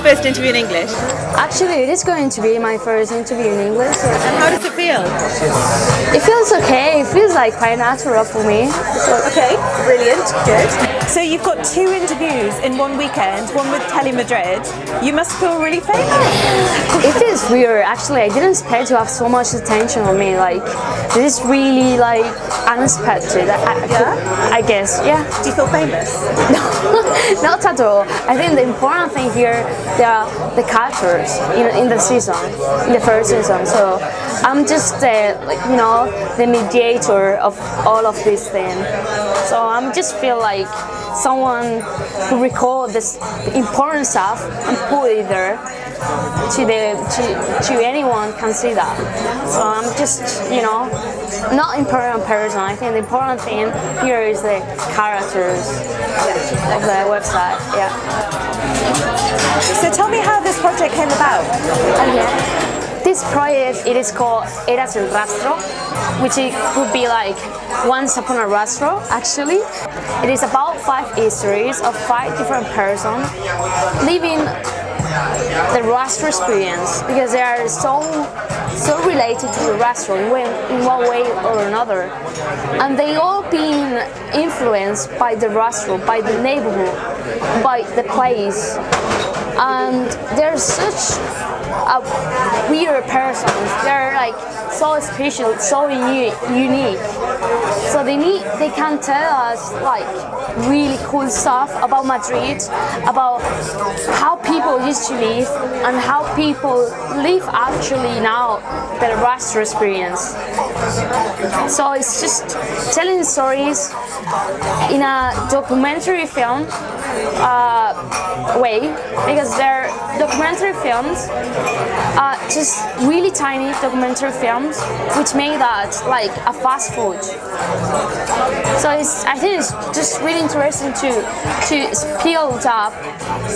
first interview in English? Actually, it is going to be my first interview in English. And how does it feel? It feels okay. It feels like quite natural for me. Okay, brilliant, good. So you've got 2 interviews in one weekend, one with Tele Madrid. You must feel really famous. It feels weird. Actually, I didn't expect to have so much attention on me. Like, this is really like unexpected. I guess. Yeah. Do you feel famous? Not at all. I think the important thing here, they are the characters in the season, in the first season. So I'm just the mediator of all of this thing. So I'm just feel like someone who record this important stuff and put it there to anyone can see that. So I'm just not important person. I think the important thing here is the characters of the website. Yeah. So tell me how this project came about. This project, it is called Érase El Rastro, which it would be like Once Upon a Rastro, actually. It is about 5 histories of 5 different persons living the rastro experience, because they are so related to the rastro in one way or another, and they all been influenced by the rastro, by the neighborhood, by the place, and they're such a weird persons. They're like so special, so unique. So they can tell us like really cool stuff about Madrid, about how people used to live and how people live actually now, the rastro experience. So it's just telling stories in a documentary film way, because they're documentary films, just really tiny documentary films, which made that like a fast food. So I think it's just really interesting to build up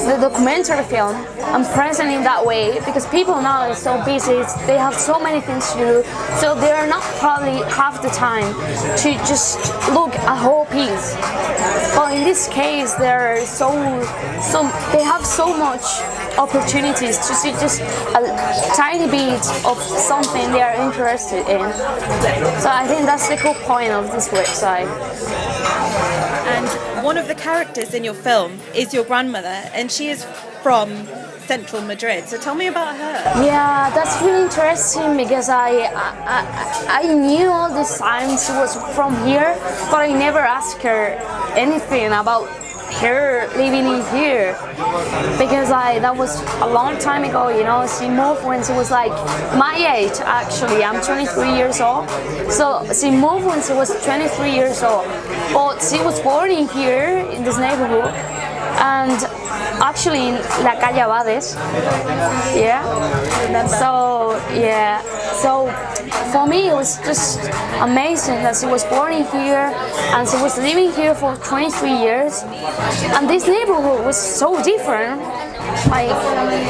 the documentary film and present in that way, because people now are so busy, they have so many things to do, so they are not probably have the time to just look a whole piece. But in this case, they're they have so much opportunities to see just a tiny bit of something they are interested in. So I think that's the cool point of this website. And one of the characters in your film is your grandmother, and she is from central Madrid. So tell me about her. Yeah, that's really interesting, because I knew all this time she was from here, but I never asked her anything about her living in here, because that was a long time ago. She moved when she was like my age. Actually, I'm 23 years old, so she moved when she was 23 years old, but she was born in here in this neighborhood, and actually in La Calle Abades. So for me it was just amazing that she was born in here and she was living here for 23 years, and this neighborhood was so different like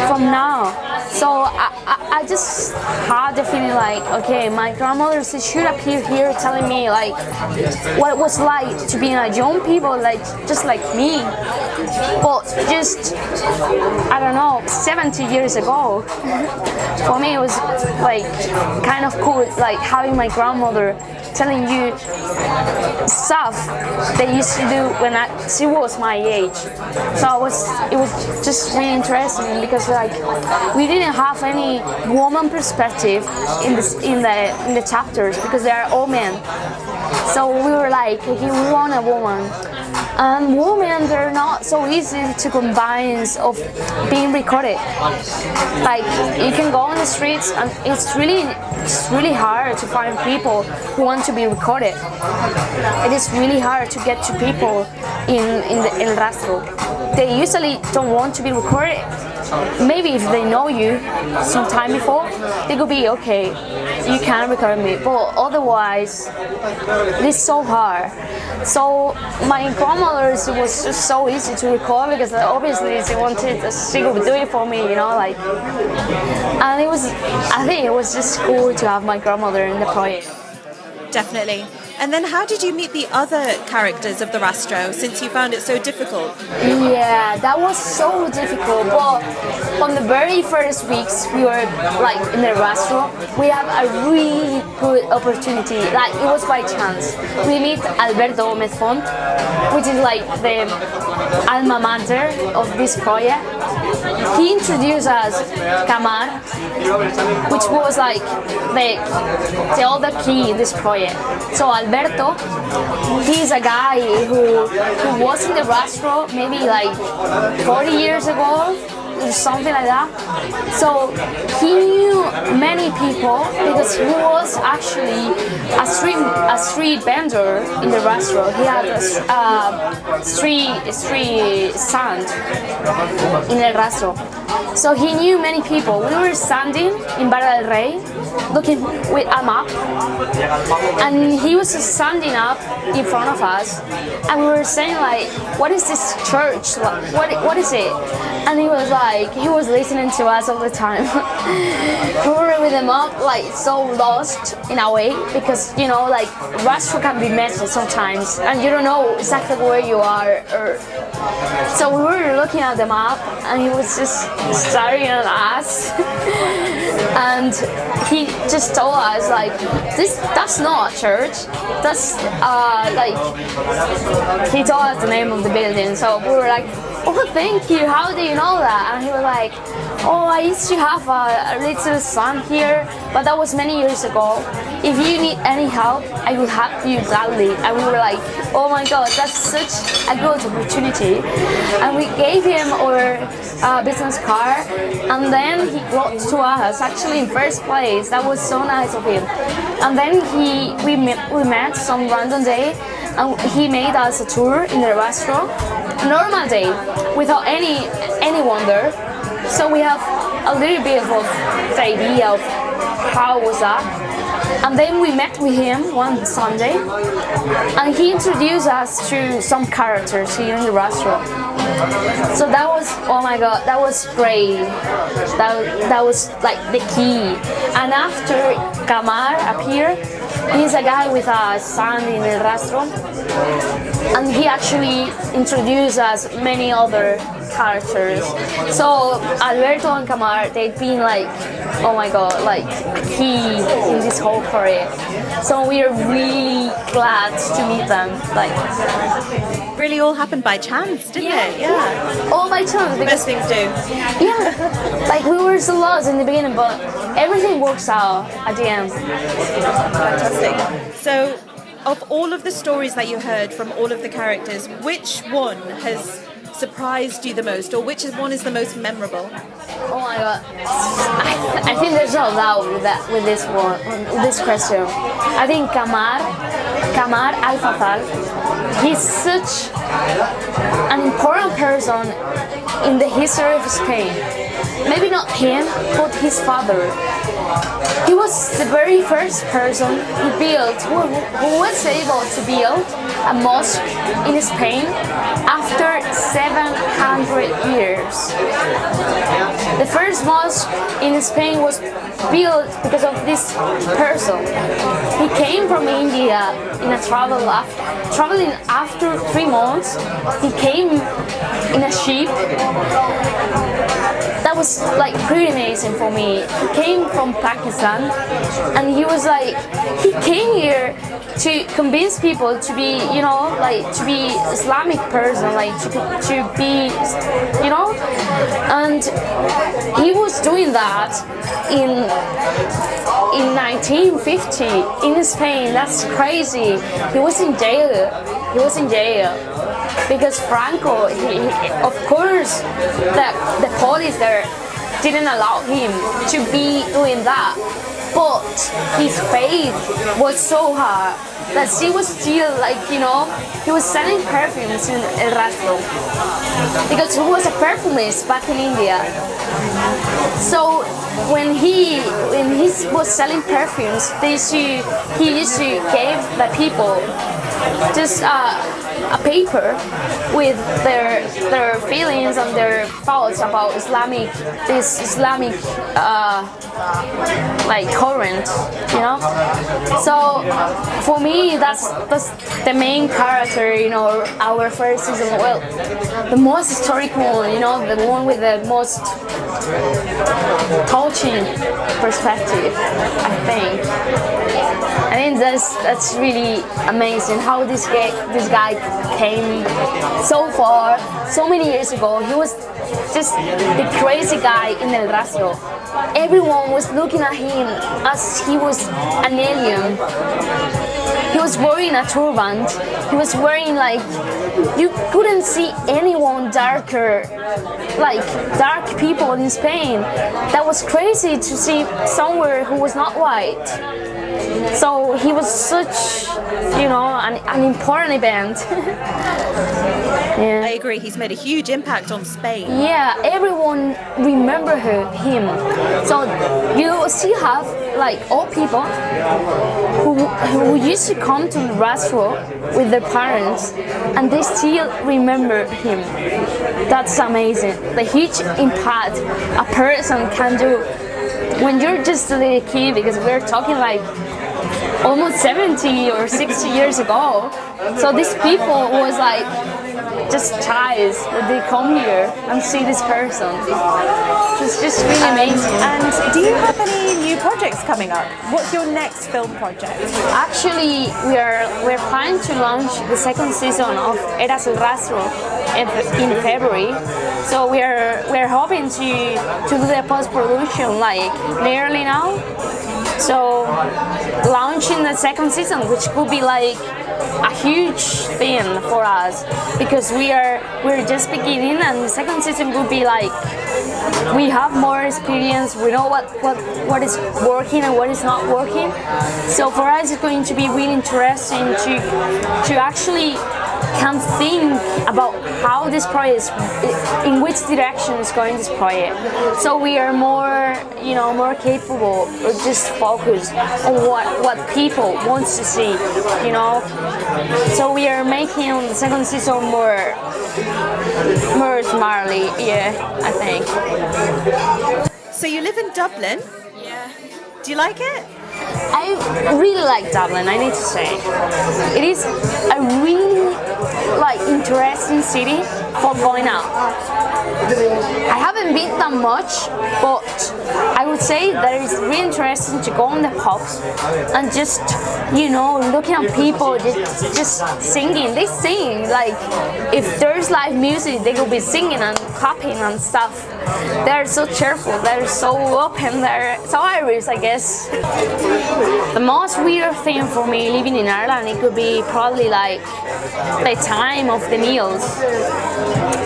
from now. So I just had the feeling like, okay, my grandmother should appear here telling me like what it was like to be a young people just like me, but just I don't know, 70 years ago. For me it was like kind of cool, like having my grandmother telling you stuff they used to do when she was my age. So it was just really interesting, because like we didn't have any woman perspective in the chapters, because they are all men. So we were like, okay, we want a woman. And women, they're not so easy to combine of being recorded. Like you can go on the streets and it's really hard to find people who want to be recorded. It is really hard to get to people in El Rastro. They usually don't want to be recorded. Maybe if they know you some time before, they could be okay, you can record me, but otherwise it's so hard. So my grandmother was just so easy to record, because obviously she could do it for me, like, and I think it was just cool to have my grandmother in the project. Definitely. And then how did you meet the other characters of the Rastro, since you found it so difficult? Yeah, that was so difficult. But on the very first weeks we were like in the Rastro, we had a really good opportunity. Like it was by chance. We meet Alberto Gómez Font, which is like the alma mater of this project. He introduced us Camar, which was like the other key in this project. So Alberto, he's a guy who was in the Rastro maybe like 40 years ago, or something like that. So he knew many people because he was actually a street vendor in the Rastro. He had a street stand in the Rastro. So he knew many people. We were standing in Barra del Rey, looking with a map, and he was standing up in front of us, and we were saying like, "What is this church? What is it?" And he was listening to us all the time. We were with the map, like so lost in a way, because you know, like Rastro can be messy sometimes, and you don't know exactly where you are. So we were looking at the map, and he was just staring at us, and he just told us like, that's not a church. That's like, he told us the name of the building. So we were like, oh, thank you. How do you know that? And he was like, oh, I used to have a little son here, but that was many years ago. If you need any help, I will help you gladly. And we were like, oh my God, that's such a good opportunity. And we gave him our business card, and then he wrote to us, actually in first place. That was so nice of him. And then we met some random day, and he made us a tour in the Rastro, normal day, without any wonder. So we have a little bit of the idea of how was that. And then we met with him one Sunday, and he introduced us to some characters here in the Rastro. So that was, oh my God, that was great. That was like the key. And after Camar appeared, he's a guy with a son in the Rastro, and he actually introduced us many other characters. So Alberto and Camar, they've been like, oh my God, like key in this whole project. So we are really glad to meet them. Like, Really all happened by chance, didn't it? Yeah. All by chance. Best things do. Yeah. Like we were so lost in the beginning, but everything works out at the end. Fantastic. So, of all of the stories that you heard from all of the characters, which one has surprised you the most, or which one is the most memorable? Oh my God, I think there's no doubt with this one, with this question. I think Camar Alfazar, he's such an important person in the history of Spain. Maybe not him, but his father. He was the very first person who was able to build a mosque in Spain after 700 years. The first mosque in Spain was built because of this person. He came from India in a traveling after 3 months. He came in a ship. That was like pretty amazing for me. He came from Pakistan, and he was like, he came here to convince people to be, you know, like to be Islamic person, like to be, you know, and he was doing that in 1950 in Spain. That's crazy. He was in jail. Because Franco, of course, the police there didn't allow him to be doing that. But his faith was so hard that he was still like, you know, he was selling perfumes in El Rastro because he was a perfumist back in India. So when he was selling perfumes, he used to give the people just a paper with their feelings and their thoughts about this Islamic like current, you know. So for me, that's the main character, you know, our first season. Well, the most historical, you know, the one with the most touching perspective, I think. I think that's really amazing how this guy came so far, so many years ago. He was just the crazy guy in El Rastro. Everyone was looking at him as he was an alien. He was wearing a turban. He was wearing like, you couldn't see anyone darker, like dark people in Spain. That was crazy to see somewhere who was not white. So he was such, you know, an important event. Yeah. I agree, he's made a huge impact on Spain. Yeah, everyone remember him. So you still have like old people who used to come to the Rastro with their parents and they still remember him. That's amazing. The huge impact a person can do when you're just a little kid, because we're talking like almost 70 or 60 years ago. So these people was like just child when they come here and see this person. It's just really amazing. And do you have any new projects coming up? What's your next film project? Actually, we're planning to launch the second season of Érase El Rastro in February. So we're hoping to do the post-production like nearly now. So launching the second season, which could be like a huge thing for us, because we're just beginning, and the second season would be like we have more experience, we know what is working and what is not working. So for us it's going to be really interesting to actually can think about how this project, in which direction is going this project. So we are more, you know, more capable of just focus on what people want to see, you know. So we are making the second season more smartly, yeah, I think. So you live in Dublin? Yeah. Do you like it? I really like Dublin, I need to say. It is a really like interesting city for going out. I haven't been that much, but I would say that it's really interesting to go in the pubs and just, you know, looking at people just singing. They sing, like if there's live music, they will be singing and clapping and stuff. They're so cheerful, they're so open, they're so Irish, I guess. The most weird thing for me living in Ireland, it could be probably like the time of the meals.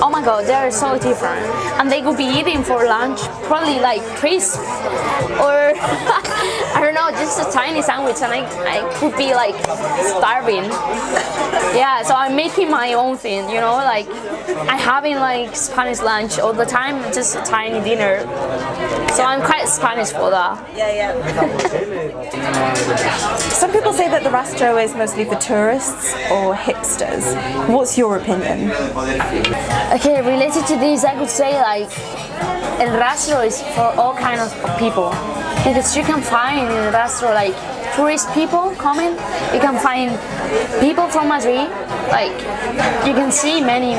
Oh my god, they're so different. And they could be eating for lunch probably like crisp or I don't know, just a tiny sandwich, and I could be like starving. Yeah, so I'm making my own thing, you know, like I'm having like Spanish lunch all the time, just a tiny dinner. So I'm quite Spanish for that. Yeah. Some people say that the Rastro is mostly for tourists or hipsters. What's your opinion? Okay, related to this, I could say like El Rastro is for all kinds of people, because you can find in El Rastro like tourist people coming, you can find people from Madrid, like you can see many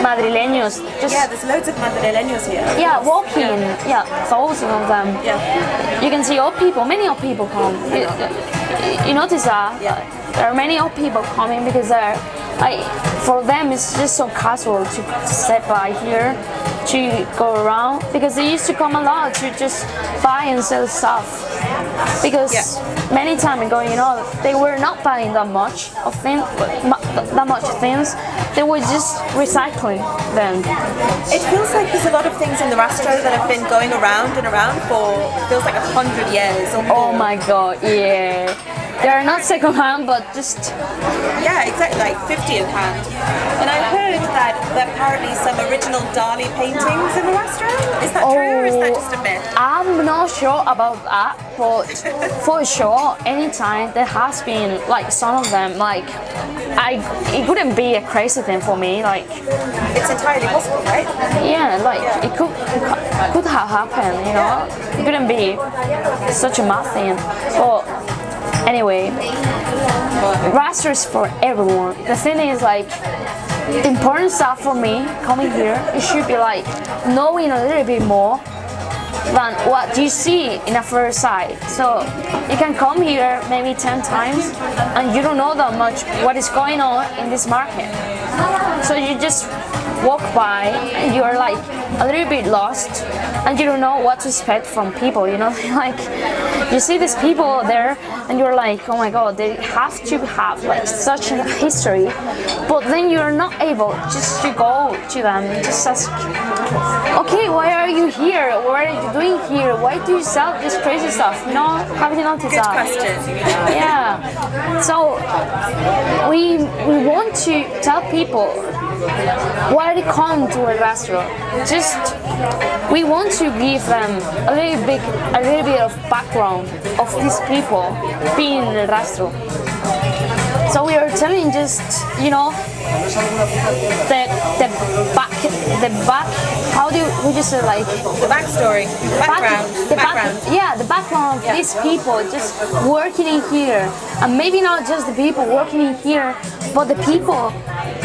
Madrileños just, Yeah, there's loads of Madrileños here. yeah, walking, yeah, thousands of them. Yeah. You can see old people, many old people come. You notice that? Yeah. There are many old people coming because they're like, for them it's just so casual to step by here, to go around, because they used to come a lot to just buy and sell stuff. Because many time ago, you know, they were not buying that much of things, they were just recycling them. It feels like there's a lot of things in the Rastro that have been going around and around for, feels like 100 years or more. Oh my god, yeah. They are not second hand, but just... Yeah, exactly, like 50th hand. And I heard that apparently some original Dali paintings in the restaurant. Is that true, or is that just a myth? I'm not sure about that, but for sure, anytime there has been like some of them, like it wouldn't be a crazy thing for me. Like It's entirely possible, right? yeah, like it could have happened. You know, it couldn't be such a mad thing. But anyway, Rastro is for everyone. The thing is like. The important stuff for me coming here, it should be like knowing a little bit more than what you see in a first sight. So you can come here maybe 10 times and you don't know that much what is going on in this market. So you just walk by and you're like a little bit lost and you don't know what to expect from people, you know. Like you see these people there and you're like, oh my god, they have to have like such a history, but then you're not able just to go to them and just ask, okay, why are you here? What are you doing here? Why do you sell this crazy stuff? You know, have you noticed Good that? question. Yeah. So we want to tell people why they come to a restaurant. Just we want to give them a little bit of background of these people being in the restaurant. So we are telling just, you know, the back. How do you say, like The backstory, background. the background of these people just working in here, and maybe not just the people working in here, but the people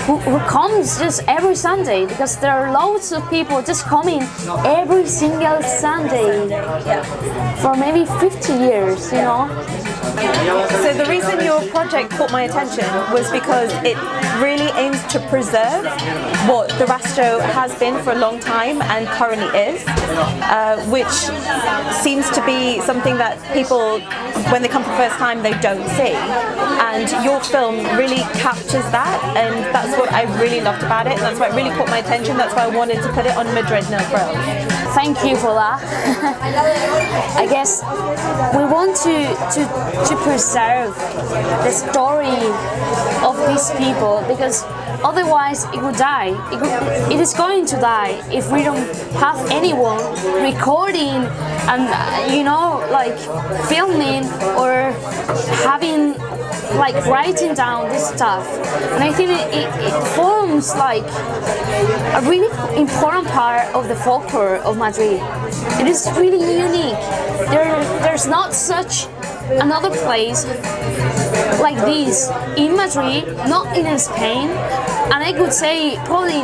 who comes just every Sunday, because there are loads of people just coming every single Sunday for maybe 50 years, you know. So the reason your project caught my attention was because it really aims to preserve what the Rastro has been for a long time and currently is, which seems to be something that people, when they come for the first time, they don't see. And your film really captures that, and that's what I really loved about it, and that's why it really caught my attention. That's why I wanted to put it on Madrid No Frills. Thank you for that. I guess we want to preserve the story of these people, because otherwise it would die. It is going to die if we don't have anyone recording and you know, like filming or having, like writing down this stuff. And I think it forms like a really important part of the folklore of Madrid. It is really unique. There's not such another place like this in Madrid, not in Spain, and I could say probably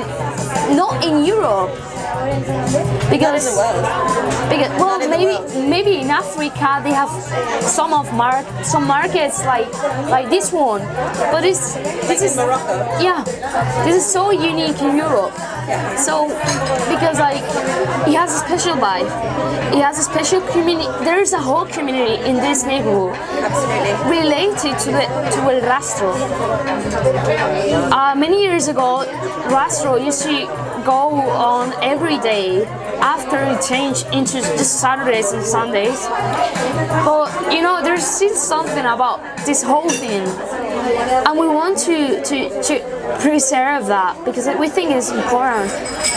not in Europe. Because well, maybe in Africa they have some markets like this one, but this is Morocco. Yeah, this is so unique in Europe. So because like it has a special vibe, it has a special community. There is a whole community in this neighborhood, Absolutely. related to El Rastro. Many years ago, Rastro used to go on every day after it changed into just Saturdays and Sundays. But you know, there's still something about this whole thing, and we want to preserve that because we think it's important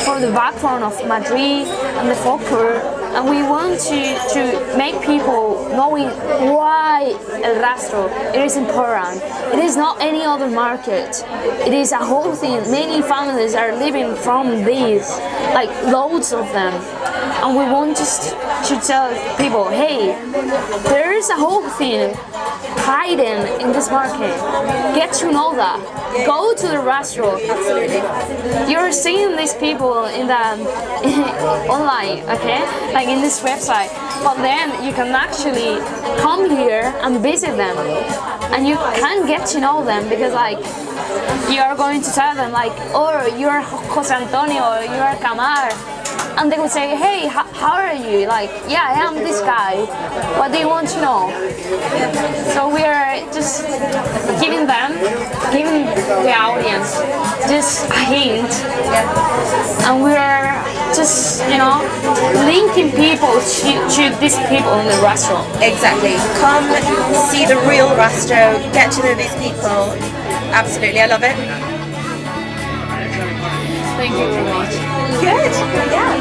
for the background of Madrid and the folklore, and we want to make people knowing why El Rastro, it is important. It is not any other market. It is a whole thing. Many families are living from these, like loads of them. And we want just to tell people, hey, there is a whole thing hiding in this market. Get to know that. Go to the restaurant. Absolutely. You're seeing these people in the online, okay, like in this website, but then you can actually come here and visit them, and you can get to know them because like you are going to tell them like, oh, you're Jose Antonio, or you're Camar. And they would say, hey, how are you? Like, yeah, I am this guy. What do you want to know? So we are just giving the audience just a hint. And we are just, you know, linking people to these people in the restaurant. Exactly. Come see the real Rastro, get to know these people. Absolutely, I love it. Thank you very much. Good. Yeah.